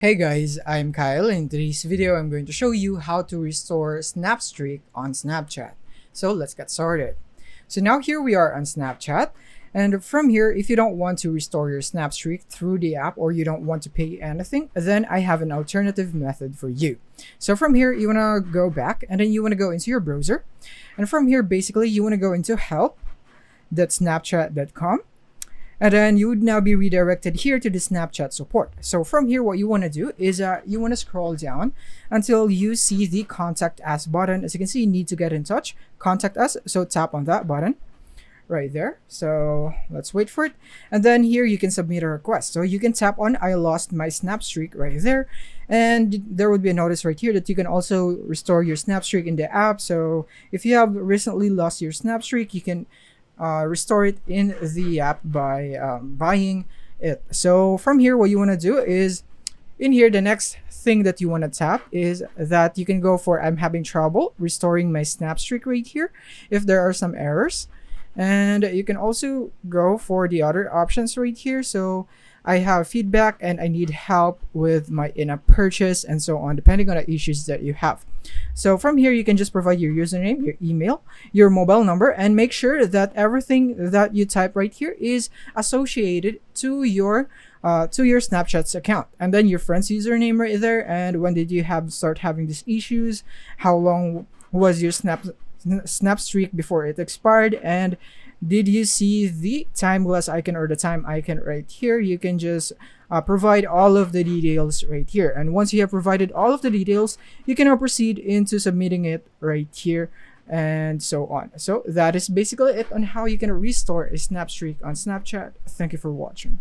Hey guys, I'm Kyle. In today's video, I'm going to show you how to restore Snapstreak on Snapchat. So let's get started. So now here we are on Snapchat. And from here, if you don't want to restore your Snapstreak through the app or you don't want to pay anything, then I have an alternative method for you. So from here, you want to go back and then you want to go into your browser. And from here, basically, you want to go into help.snapchat.com. And then you would now be redirected here to the Snapchat support. So from here, what you want to do is you want to scroll down until you see the contact us button. As you can see, you need to get in touch, contact us. So tap on that button right there. So let's wait for it. And then here you can submit a request. So you can tap on I lost my Snapstreak right there. And there would be a notice right here that you can also restore your Snapstreak in the app. So if you have recently lost your Snapstreak, you can restore it in the app by buying it. So from here, what you want to do is in here, the next thing that you want to tap is that you can go for I'm having trouble restoring my Snapstreak right here if there are some errors. And you can also go for the other options right here. So I have feedback and I need help with my in-app purchase and so on, depending on the issues that you have. So from here, you can just provide your username, your email, your mobile number, and make sure that everything that you type right here is associated to your Snapchat's account, and then your friend's username right there. And when did you start having these issues? How long was your Snapstreak before it expired? And did you see the timeless icon or the time icon right here? You can just provide all of the details right here. And once you have provided all of the details, you can now proceed into submitting it right here and so on. So that is basically it on how you can restore a Snapstreak on Snapchat. Thank you for watching.